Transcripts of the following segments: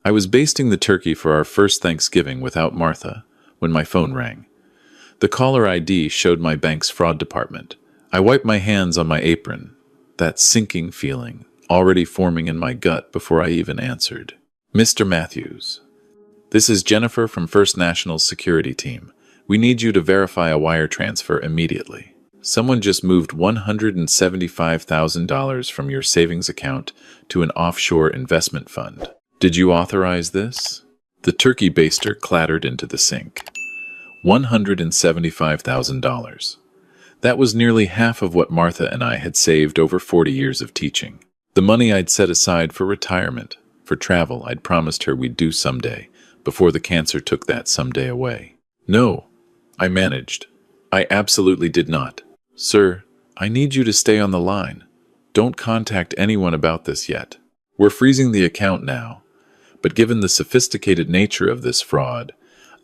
I was basting the turkey for our first Thanksgiving without Martha when my phone rang. The caller ID showed my bank's fraud department. I wiped my hands on my apron, that sinking feeling already forming in my gut before I even answered. Mr. Matthews, this is Jennifer from First National's security team. We need you to verify a wire transfer immediately. Someone just moved $175,000 from your savings account to an offshore investment fund. Did you authorize this? The turkey baster clattered into the sink. $175,000. That was nearly half of what Martha and I had saved over 40 years of teaching. The money I'd set aside for retirement, for travel I'd promised her we'd do someday, before the cancer took that someday away. No, I managed. I absolutely did not. Sir, I need you to stay on the line. Don't contact anyone about this yet. We're freezing the account now, but given the sophisticated nature of this fraud,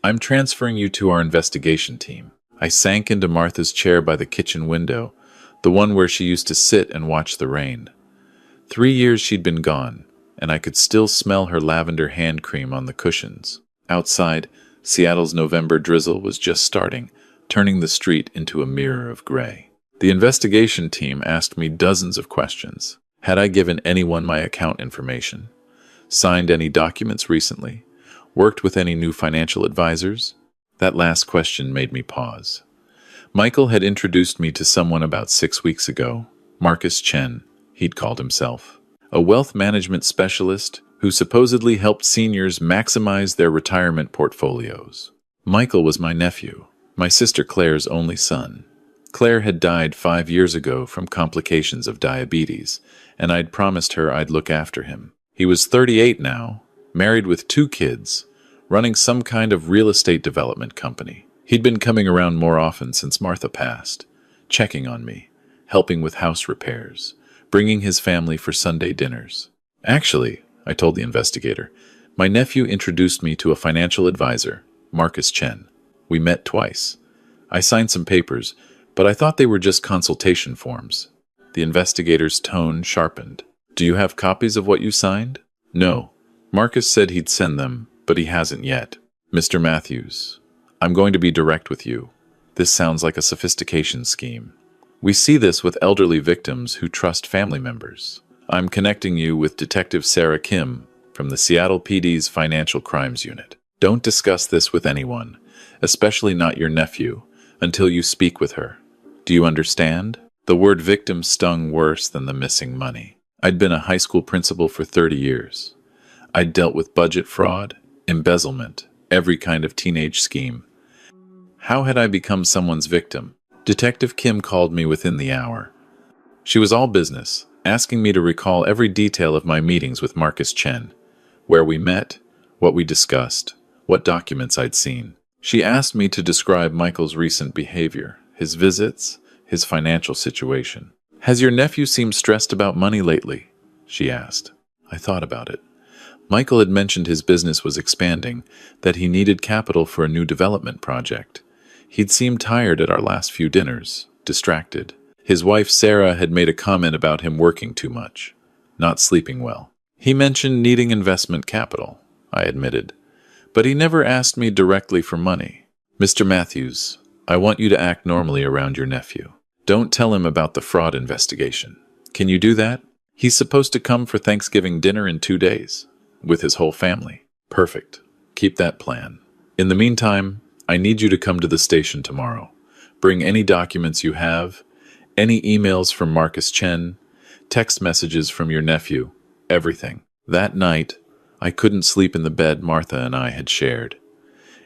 I'm transferring you to our investigation team. I sank into Martha's chair by the kitchen window, the one where she used to sit and watch the rain. 3 years she'd been gone, and I could still smell her lavender hand cream on the cushions. Outside, Seattle's November drizzle was just starting, turning the street into a mirror of gray. The investigation team asked me dozens of questions. Had I given anyone my account information? Signed any documents recently? Worked with any new financial advisors? That last question made me pause. Michael had introduced me to someone about 6 weeks ago, Marcus Chen, he'd called himself, a wealth management specialist who supposedly helped seniors maximize their retirement portfolios. Michael was my nephew, my sister Claire's only son. Claire had died 5 years ago from complications of diabetes, and I'd promised her I'd look after him. He was 38 now, married with 2 kids, running some kind of real estate development company. He'd been coming around more often since Martha passed, checking on me, helping with house repairs, bringing his family for Sunday dinners. Actually, I told the investigator, my nephew introduced me to a financial advisor, Marcus Chen. We met twice. I signed some papers, but I thought they were just consultation forms. The investigator's tone sharpened. Do you have copies of what you signed? No. Marcus said he'd send them, but he hasn't yet. Mr. Matthews, I'm going to be direct with you. This sounds like a sophistication scheme. We see this with elderly victims who trust family members. I'm connecting you with Detective Sarah Kim from the Seattle PD's Financial Crimes Unit. Don't discuss this with anyone, especially not your nephew, until you speak with her. Do you understand? The word victim stung worse than the missing money. I'd been a high school principal for 30 years. I'd dealt with budget fraud, embezzlement, every kind of teenage scheme. How had I become someone's victim? Detective Kim called me within the hour. She was all business, asking me to recall every detail of my meetings with Marcus Chen, where we met, what we discussed, what documents I'd seen. She asked me to describe Michael's recent behavior, his visits, his financial situation. Has your nephew seemed stressed about money lately? She asked. I thought about it. Michael had mentioned his business was expanding, that he needed capital for a new development project. He'd seemed tired at our last few dinners, distracted. His wife Sarah had made a comment about him working too much, not sleeping well. He mentioned needing investment capital, I admitted, but he never asked me directly for money. Mr. Matthews, I want you to act normally around your nephew. Don't tell him about the fraud investigation. Can you do that? He's supposed to come for Thanksgiving dinner in 2 days, with his whole family. Perfect. Keep that plan. In the meantime, I need you to come to the station tomorrow. Bring any documents you have, any emails from Marcus Chen, text messages from your nephew, everything. That night, I couldn't sleep in the bed Martha and I had shared.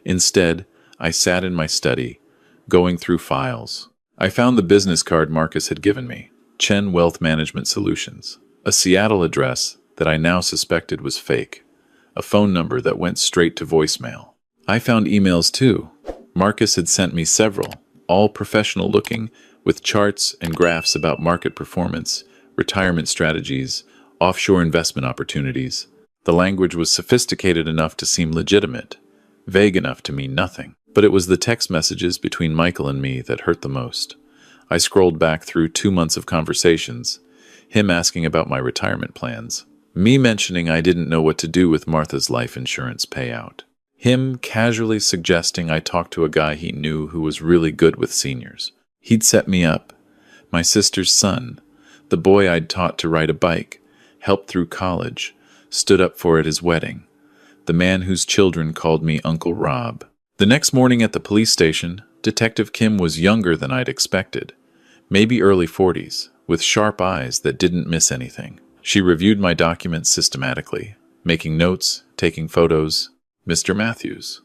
Instead, I sat in my study, going through files. I found the business card Marcus had given me, Chen Wealth Management Solutions, a Seattle address that I now suspected was fake, a phone number that went straight to voicemail. I found emails too. Marcus had sent me several, all professional looking, with charts and graphs about market performance, retirement strategies, offshore investment opportunities. The language was sophisticated enough to seem legitimate, vague enough to mean nothing. But it was the text messages between Michael and me that hurt the most. I scrolled back through 2 months of conversations, him asking about my retirement plans, Me mentioning I didn't know what to do with Martha's life insurance payout. Him casually suggesting I talk to a guy he knew who was really good with seniors. He'd set me up. My sister's son, the boy I'd taught to ride a bike, helped through college, stood up for at his wedding. The man whose children called me Uncle Rob. The next morning at the police station, Detective Kim was younger than I'd expected. Maybe early 40s, with sharp eyes that didn't miss anything. She reviewed my documents systematically, making notes, taking photos. Mr. Matthews.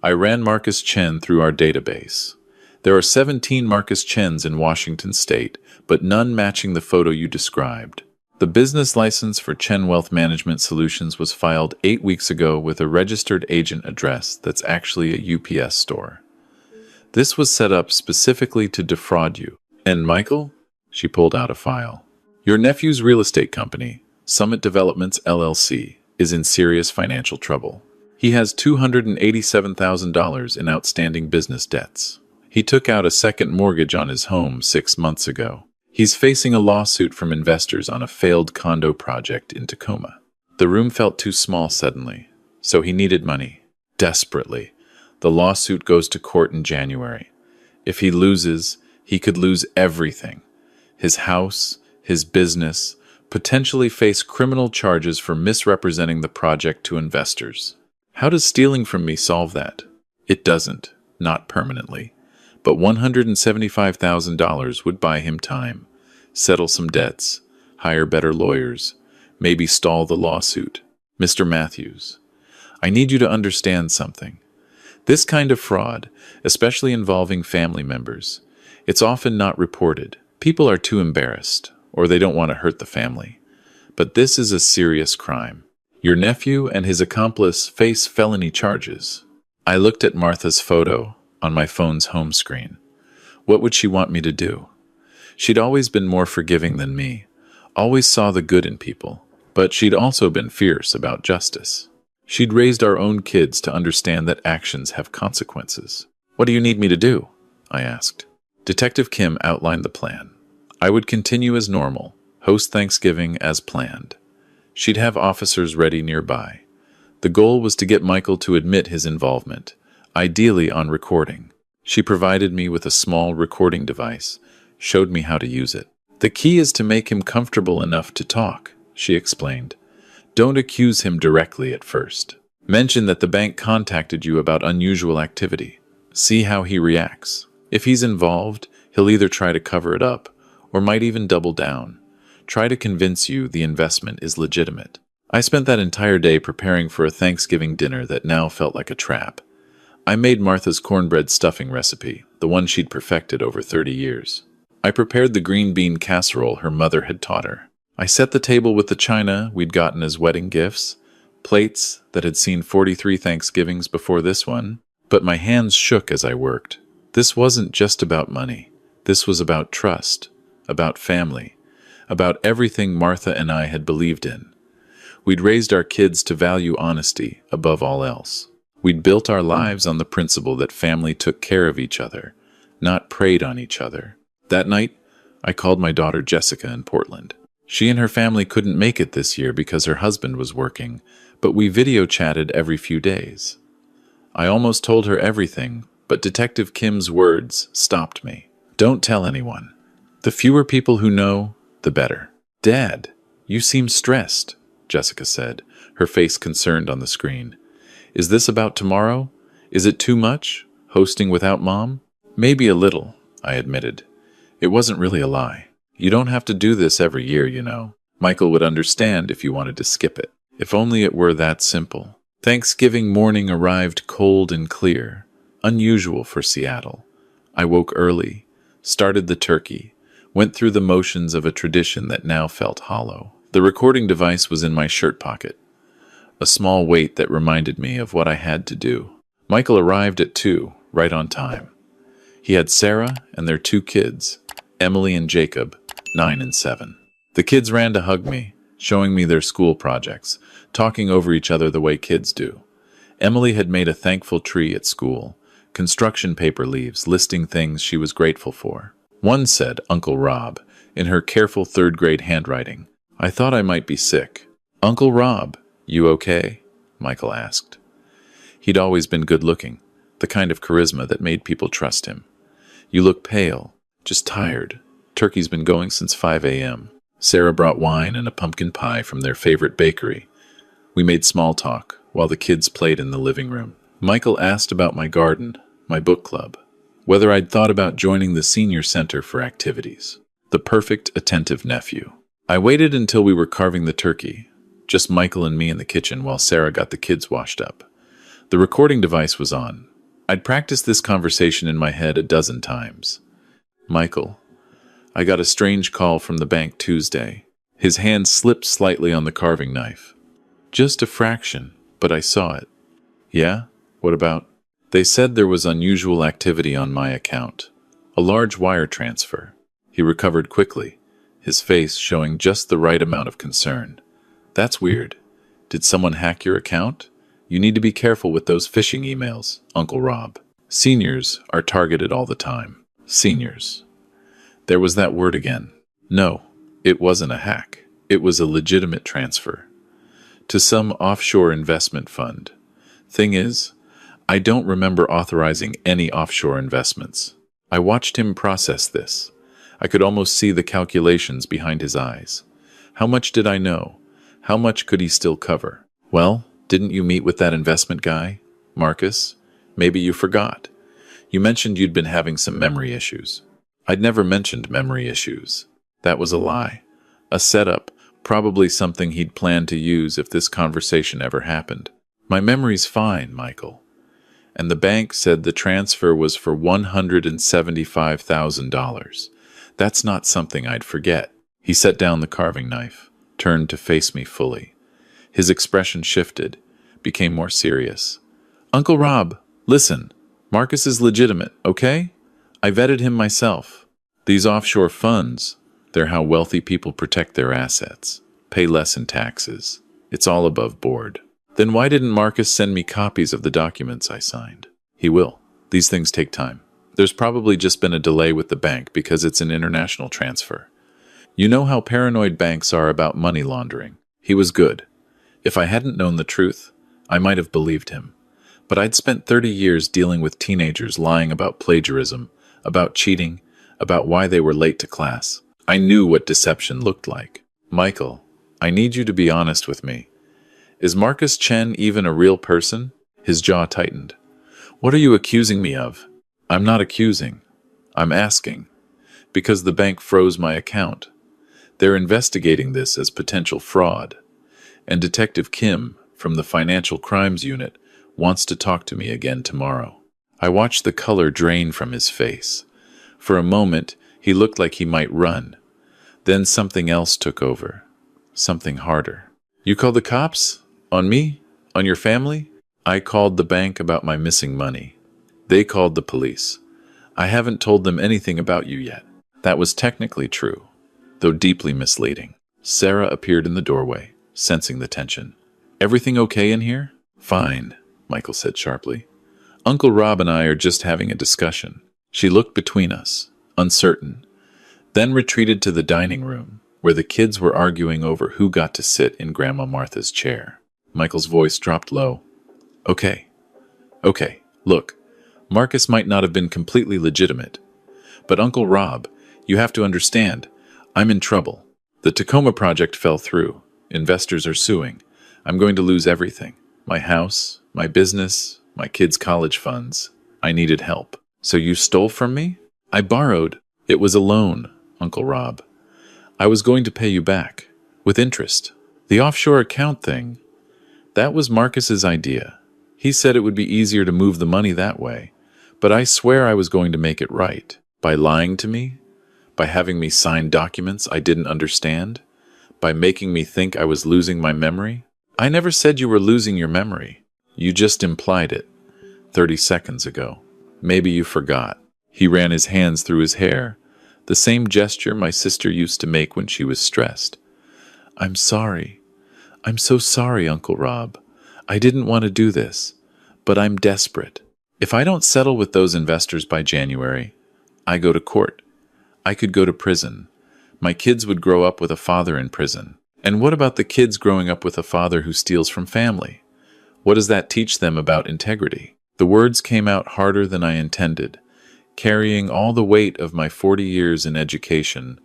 I ran Marcus Chen through our database. There are 17 Marcus Chens in Washington state, but none matching the photo you described. The business license for Chen Wealth Management Solutions was filed 8 weeks ago with a registered agent address that's actually a UPS store. This was set up specifically to defraud you. And Michael? She pulled out a file. Your nephew's real estate company, Summit Developments LLC, is in serious financial trouble. He has $287,000 in outstanding business debts. He took out a second mortgage on his home 6 months ago. He's facing a lawsuit from investors on a failed condo project in Tacoma. The room felt too small suddenly, so he needed money. Desperately. The lawsuit goes to court in January. If he loses, he could lose everything. His house, his business, potentially face criminal charges for misrepresenting the project to investors. How does stealing from me solve that? It doesn't, not permanently. But $175,000 would buy him time, settle some debts, hire better lawyers, maybe stall the lawsuit. Mr. Matthews, I need you to understand something. This kind of fraud, especially involving family members, it's often not reported. People are too embarrassed, or they don't want to hurt the family. But this is a serious crime. Your nephew and his accomplice face felony charges. I looked at Martha's photo on my phone's home screen. What would she want me to do? She'd always been more forgiving than me, always saw the good in people, but she'd also been fierce about justice. She'd raised our own kids to understand that actions have consequences. What do you need me to do? I asked. Detective Kim outlined the plan. I would continue as normal, host Thanksgiving as planned. She'd have officers ready nearby. The goal was to get Michael to admit his involvement, ideally on recording. She provided me with a small recording device, showed me how to use it. The key is to make him comfortable enough to talk, she explained. Don't accuse him directly at first. Mention that the bank contacted you about unusual activity. See how he reacts. If he's involved, he'll either try to cover it up or might even double down. Try to convince you the investment is legitimate. I spent that entire day preparing for a Thanksgiving dinner that now felt like a trap. I made Martha's cornbread stuffing recipe, the one she'd perfected over 30 years. I prepared the green bean casserole her mother had taught her. I set the table with the china we'd gotten as wedding gifts, plates that had seen 43 Thanksgivings before this one, but my hands shook as I worked. This wasn't just about money. This was about trust, about family, about everything Martha and I had believed in. We'd raised our kids to value honesty above all else. We'd built our lives on the principle that family took care of each other, not preyed on each other. That night, I called my daughter Jessica in Portland. She and her family couldn't make it this year because her husband was working, but we video chatted every few days. I almost told her everything, but Detective Kim's words stopped me. Don't tell anyone. The fewer people who know, the better. Dad, you seem stressed, Jessica said, her face concerned on the screen. Is this about tomorrow? Is it too much, hosting without Mom? Maybe a little, I admitted. It wasn't really a lie. You don't have to do this every year, you know. Michael would understand if you wanted to skip it. If only it were that simple. Thanksgiving morning arrived cold and clear, unusual for Seattle. I woke early, started the turkey, went through the motions of a tradition that now felt hollow. The recording device was in my shirt pocket, a small weight that reminded me of what I had to do. Michael arrived at 2, right on time. He had Sarah and their 2 kids, Emily and Jacob, 9 and 7. The kids ran to hug me, showing me their school projects, talking over each other the way kids do. Emily had made a thankful tree at school, construction paper leaves listing things she was grateful for. One said, Uncle Rob, in her careful 3rd grade handwriting. I thought I might be sick. Uncle Rob, you okay? Michael asked. He'd always been good-looking, the kind of charisma that made people trust him. You look pale, just tired. Turkey's been going since 5 a.m. Sarah brought wine and a pumpkin pie from their favorite bakery. We made small talk while the kids played in the living room. Michael asked about my garden, my book club, whether I'd thought about joining the senior center for activities. The perfect, attentive nephew. I waited until we were carving the turkey, just Michael and me in the kitchen while Sarah got the kids washed up. The recording device was on. I'd practiced this conversation in my head a dozen times. Michael, I got a strange call from the bank Tuesday. His hand slipped slightly on the carving knife. Just a fraction, but I saw it. Yeah? What about? They said there was unusual activity on my account. A large wire transfer. He recovered quickly, his face showing just the right amount of concern. That's weird. Did someone hack your account? You need to be careful with those phishing emails, Uncle Rob. Seniors are targeted all the time. Seniors. There was that word again. No, it wasn't a hack. It was a legitimate transfer. To some offshore investment fund. Thing is, I don't remember authorizing any offshore investments. I watched him process this. I could almost see the calculations behind his eyes. How much did I know? How much could he still cover? Well, didn't you meet with that investment guy, Marcus? Maybe you forgot. You mentioned you'd been having some memory issues. I'd never mentioned memory issues. That was a lie. A setup, probably something he'd planned to use if this conversation ever happened. My memory's fine, Michael. And the bank said the transfer was for $175,000. That's not something I'd forget. He set down the carving knife, turned to face me fully. His expression shifted, became more serious. Uncle Rob, listen. Marcus is legitimate, okay? I vetted him myself. These offshore funds, they're how wealthy people protect their assets, pay less in taxes. It's all above board. Then why didn't Marcus send me copies of the documents I signed? He will. These things take time. There's probably just been a delay with the bank because it's an international transfer. You know how paranoid banks are about money laundering. He was good. If I hadn't known the truth, I might have believed him. But I'd spent 30 years dealing with teenagers lying about plagiarism, about cheating, about why they were late to class. I knew what deception looked like. Michael, I need you to be honest with me. Is Marcus Chen even a real person? His jaw tightened. What are you accusing me of? I'm not accusing. I'm asking. Because the bank froze my account. They're investigating this as potential fraud. And Detective Kim, from the Financial Crimes Unit, wants to talk to me again tomorrow. I watched the color drain from his face. For a moment, he looked like he might run. Then something else took over. Something harder. You called the cops? On me? On your family? I called the bank about my missing money. They called the police. I haven't told them anything about you yet. That was technically true, though deeply misleading. Sarah appeared in the doorway, sensing the tension. Everything okay in here? Fine, Michael said sharply. Uncle Rob and I are just having a discussion. She looked between us, uncertain, then retreated to the dining room, where the kids were arguing over who got to sit in Grandma Martha's chair. Michael's voice dropped low. Okay, look, Marcus might not have been completely legitimate, but Uncle Rob, you have to understand, I'm in trouble. The Tacoma project fell through. Investors are suing. I'm going to lose everything. My house, my business, my kids' college funds. I needed help. So you stole from me? I borrowed. It was a loan, Uncle Rob. I was going to pay you back, with interest. The offshore account thing, that was Marcus's idea. He said it would be easier to move the money that way, but I swear I was going to make it right. By lying to me? By having me sign documents I didn't understand? By making me think I was losing my memory? I never said you were losing your memory. You just implied it. 30 seconds ago. Maybe you forgot. He ran his hands through his hair, the same gesture my sister used to make when she was stressed. I'm sorry. I'm so sorry, Uncle Rob. I didn't want to do this, but I'm desperate. If I don't settle with those investors by January, I go to court. I could go to prison. My kids would grow up with a father in prison. And what about the kids growing up with a father who steals from family? What does that teach them about integrity? The words came out harder than I intended, carrying all the weight of my 40 years in education,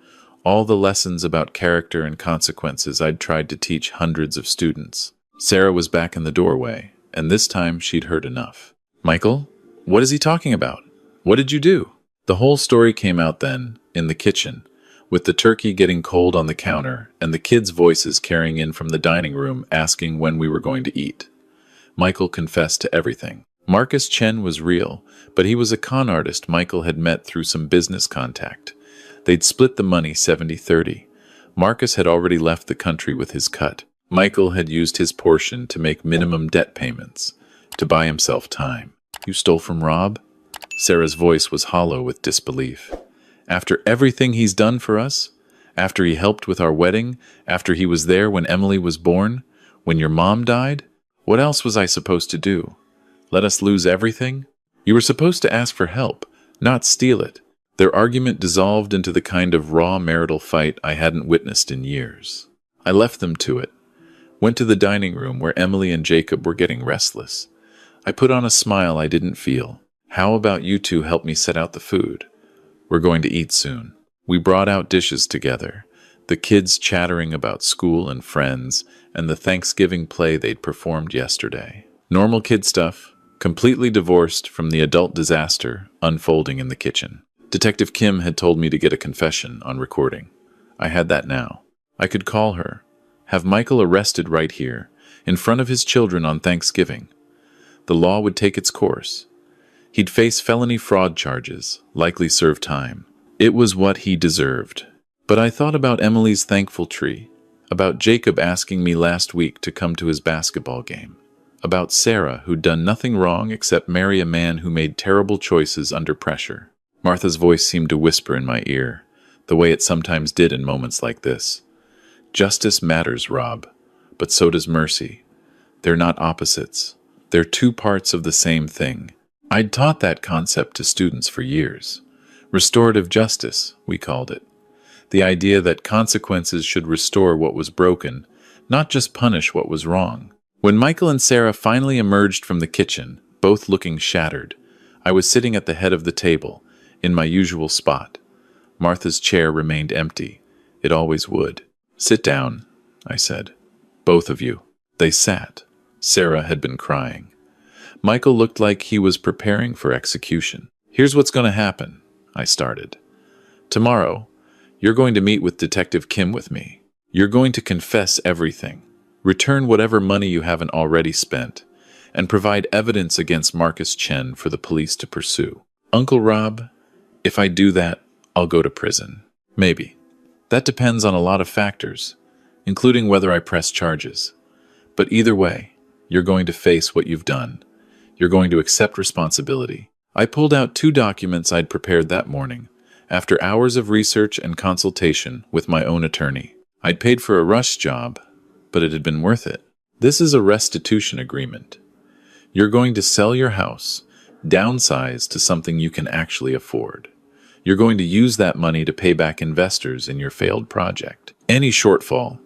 all the lessons about character and consequences I'd tried to teach hundreds of students. Sarah was back in the doorway, and this time she'd heard enough. "Michael, what is he talking about? What did you do?" The whole story came out then, in the kitchen, with the turkey getting cold on the counter and the kids' voices carrying in from the dining room asking when we were going to eat. Michael confessed to everything. Marcus Chen was real, but he was a con artist Michael had met through some business contact. They'd split the money 70-30. Marcus had already left the country with his cut. Michael had used his portion to make minimum debt payments, to buy himself time. "You stole from Rob?" Sarah's voice was hollow with disbelief. "After everything he's done for us? After he helped with our wedding? After he was there when Emily was born? When your mom died? What else was I supposed to do? Let us lose everything? You were supposed to ask for help, not steal it." Their argument dissolved into the kind of raw marital fight I hadn't witnessed in years. I left them to it, went to the dining room where Emily and Jacob were getting restless. I put on a smile I didn't feel. "How about you two help me set out the food? We're going to eat soon." We brought out dishes together, the kids chattering about school and friends and the Thanksgiving play they'd performed yesterday. Normal kid stuff, completely divorced from the adult disaster unfolding in the kitchen. Detective Kim had told me to get a confession on recording. I had that now. I could call her, have Michael arrested right here, in front of his children on Thanksgiving. The law would take its course. He'd face felony fraud charges, likely serve time. It was what he deserved. But I thought about Emily's thankful tree, about Jacob asking me last week to come to his basketball game, about Sarah, who'd done nothing wrong except marry a man who made terrible choices under pressure. Martha's voice seemed to whisper in my ear, the way it sometimes did in moments like this. "Justice matters, Rob, but so does mercy. They're not opposites. They're two parts of the same thing." I'd taught that concept to students for years. Restorative justice, we called it. The idea that consequences should restore what was broken, not just punish what was wrong. When Michael and Sarah finally emerged from the kitchen, both looking shattered, I was sitting at the head of the table, in my usual spot. Martha's chair remained empty. It always would. "Sit down," I said. "Both of you." They sat. Sarah had been crying. Michael looked like he was preparing for execution. "Here's what's going to happen," I started. "Tomorrow, you're going to meet with Detective Kim with me. You're going to confess everything, return whatever money you haven't already spent, and provide evidence against Marcus Chen for the police to pursue. Uncle Rob, if I do that, I'll go to prison. Maybe. That depends on a lot of factors, including whether I press charges. But either way, you're going to face what you've done. You're going to accept responsibility." I pulled out 2 documents I'd prepared that morning, after hours of research and consultation with my own attorney. I'd paid for a rush job, but it had been worth it. This is a restitution agreement. You're going to sell your house, downsize to something you can actually afford. You're going to use that money to pay back investors in your failed project. Any shortfall,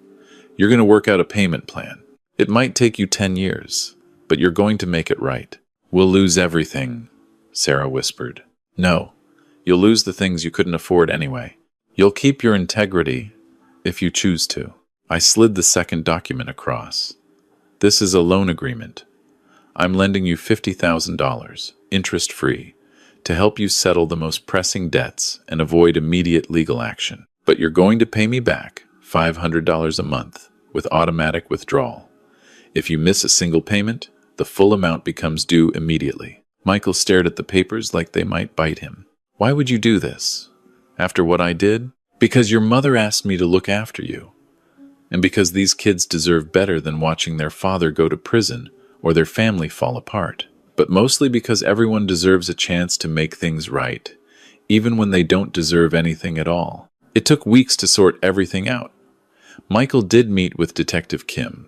you're going to work out a payment plan. It might take you 10 years, but you're going to make it right. "We'll lose everything," Sarah whispered. "No, you'll lose the things you couldn't afford anyway. You'll keep your integrity if you choose to." I slid the second document across. "This is a loan agreement. I'm lending you $50,000, interest-free, to help you settle the most pressing debts and avoid immediate legal action. But you're going to pay me back $500 a month with automatic withdrawal. If you miss a single payment, the full amount becomes due immediately." Michael stared at the papers like they might bite him. "Why would you do this? After what I did?" "Because your mother asked me to look after you. And because these kids deserve better than watching their father go to prison or their family fall apart. But mostly because everyone deserves a chance to make things right, even when they don't deserve anything at all." It took weeks to sort everything out. Michael did meet with Detective Kim.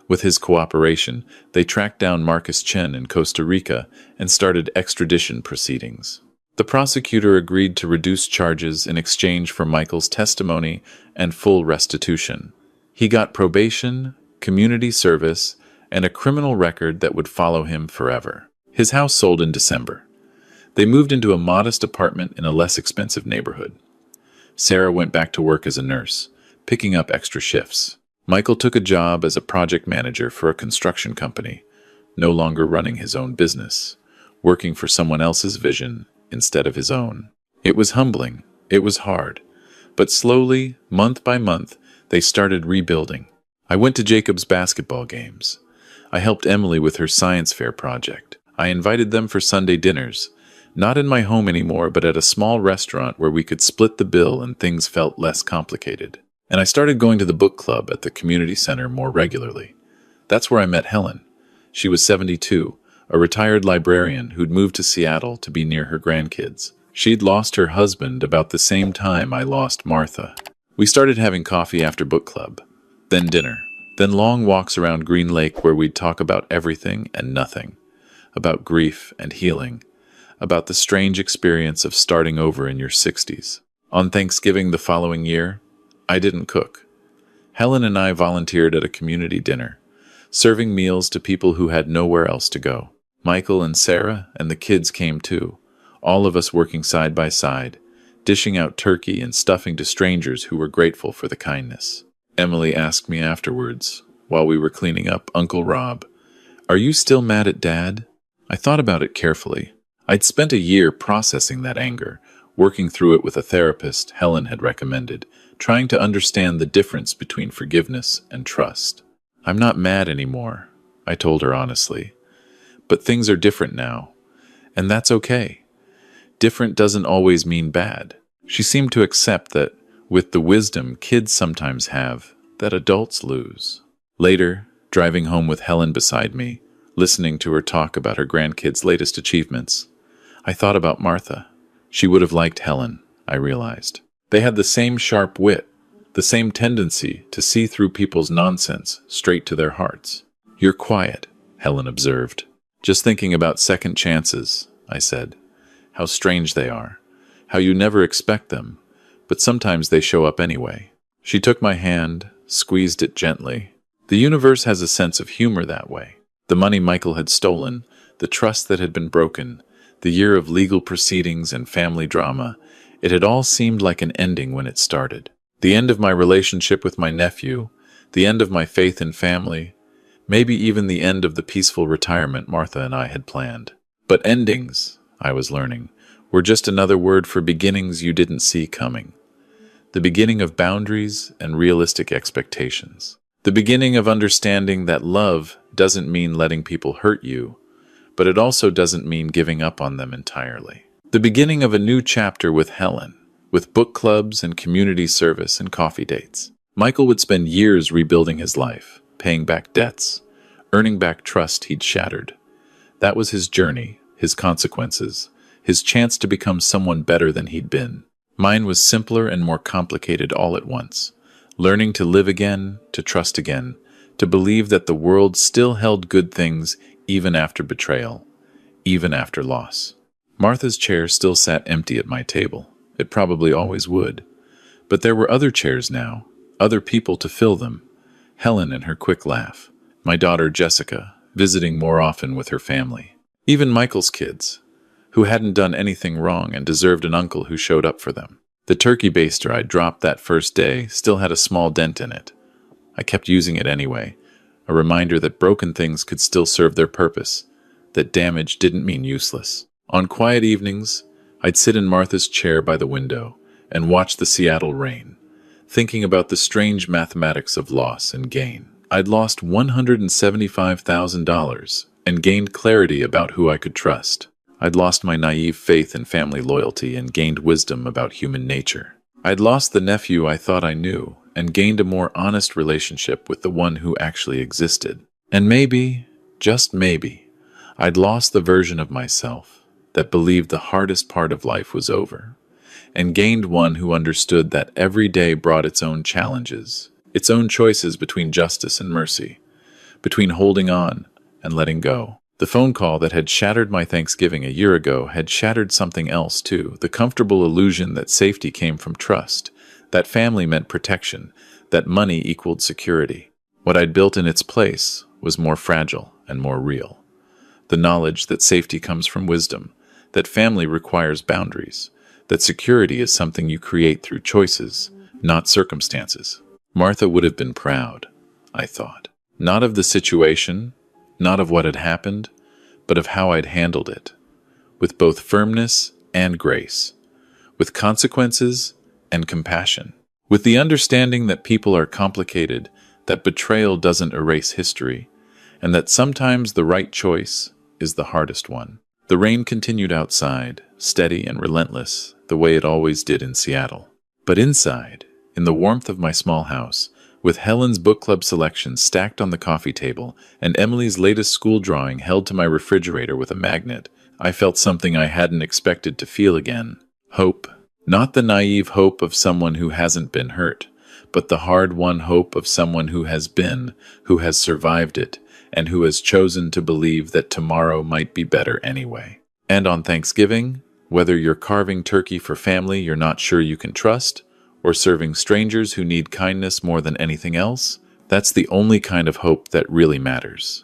With his cooperation, they tracked down Marcus Chen in Costa Rica and started extradition proceedings. The prosecutor agreed to reduce charges in exchange for Michael's testimony and full restitution. He got probation, community service, and a criminal record that would follow him forever. His house sold in December. They moved into a modest apartment in a less expensive neighborhood. Sarah went back to work as a nurse, picking up extra shifts. Michael took a job as a project manager for a construction company, no longer running his own business, working for someone else's vision instead of his own. It was humbling. It was hard. But slowly, month by month, they started rebuilding. I went to Jacob's basketball games. I helped Emily with her science fair project. I invited them for Sunday dinners, not in my home anymore, but at a small restaurant where we could split the bill and things felt less complicated. And I started going to the book club at the community center more regularly. That's where I met Helen. She was 72, a retired librarian who'd moved to Seattle to be near her grandkids. She'd lost her husband about the same time I lost Martha. We started having coffee after book club, then dinner, then long walks around Green Lake where we'd talk about everything and nothing, about grief and healing, about the strange experience of starting over in your 60s. On Thanksgiving the following year, I didn't cook. Helen and I volunteered at a community dinner, serving meals to people who had nowhere else to go. Michael and Sarah and the kids came too, all of us working side by side, dishing out turkey and stuffing to strangers who were grateful for the kindness. Emily asked me afterwards, while we were cleaning up Uncle Rob, "Are you still mad at Dad?" I thought about it carefully. I'd spent a year processing that anger, working through it with a therapist Helen had recommended, trying to understand the difference between forgiveness and trust. "I'm not mad anymore," I told her honestly. "But things are different now, and that's okay. Different doesn't always mean bad." She seemed to accept that, with the wisdom kids sometimes have, that adults lose. Later, driving home with Helen beside me, listening to her talk about her grandkids' latest achievements, I thought about Martha. She would have liked Helen, I realized. They had the same sharp wit, the same tendency to see through people's nonsense straight to their hearts. "You're quiet," Helen observed. "Just thinking about second chances," I said. "How strange they are. How you never expect them, but sometimes they show up anyway." She took my hand, squeezed it gently. The universe has a sense of humor that way. The money Michael had stolen, the trust that had been broken, the year of legal proceedings and family drama, it had all seemed like an ending when it started. The end of my relationship with my nephew, the end of my faith in family, maybe even the end of the peaceful retirement Martha and I had planned. But endings, I was learning, were just another word for beginnings you didn't see coming. The beginning of boundaries and realistic expectations. The beginning of understanding that love doesn't mean letting people hurt you, but it also doesn't mean giving up on them entirely. The beginning of a new chapter with Helen, with book clubs and community service and coffee dates. Michael would spend years rebuilding his life, paying back debts, earning back trust he'd shattered. That was his journey, his consequences, his chance to become someone better than he'd been. Mine was simpler and more complicated all at once. Learning to live again, to trust again, to believe that the world still held good things even after betrayal, even after loss. Martha's chair still sat empty at my table. It probably always would. But there were other chairs now, other people to fill them. Helen and her quick laugh. My daughter Jessica, visiting more often with her family. Even Michael's kids, who hadn't done anything wrong and deserved an uncle who showed up for them. The turkey baster I dropped that first day still had a small dent in it. I kept using it anyway, a reminder that broken things could still serve their purpose, that damage didn't mean useless. On quiet evenings, I'd sit in Martha's chair by the window and watch the Seattle rain, thinking about the strange mathematics of loss and gain. I'd lost $175,000 and gained clarity about who I could trust. I'd lost my naive faith in family loyalty and gained wisdom about human nature. I'd lost the nephew I thought I knew and gained a more honest relationship with the one who actually existed. And maybe, just maybe, I'd lost the version of myself that believed the hardest part of life was over, and gained one who understood that every day brought its own challenges, its own choices between justice and mercy, between holding on and letting go. The phone call that had shattered my Thanksgiving a year ago had shattered something else too, the comfortable illusion that safety came from trust, that family meant protection, that money equaled security. What I'd built in its place was more fragile and more real. The knowledge that safety comes from wisdom, that family requires boundaries, that security is something you create through choices, not circumstances. Martha would have been proud, I thought. Not of the situation, not of what had happened, but of how I'd handled it, with both firmness and grace, with consequences and compassion, with the understanding that people are complicated, that betrayal doesn't erase history, and that sometimes the right choice is the hardest one. The rain continued outside, steady and relentless, the way it always did in Seattle. But inside, in the warmth of my small house, with Helen's book club selection stacked on the coffee table and Emily's latest school drawing held to my refrigerator with a magnet, I felt something I hadn't expected to feel again. Hope. Not the naive hope of someone who hasn't been hurt, but the hard-won hope of someone who has been, who has survived it, and who has chosen to believe that tomorrow might be better anyway. And on Thanksgiving, whether you're carving turkey for family you're not sure you can trust, or serving strangers who need kindness more than anything else, that's the only kind of hope that really matters.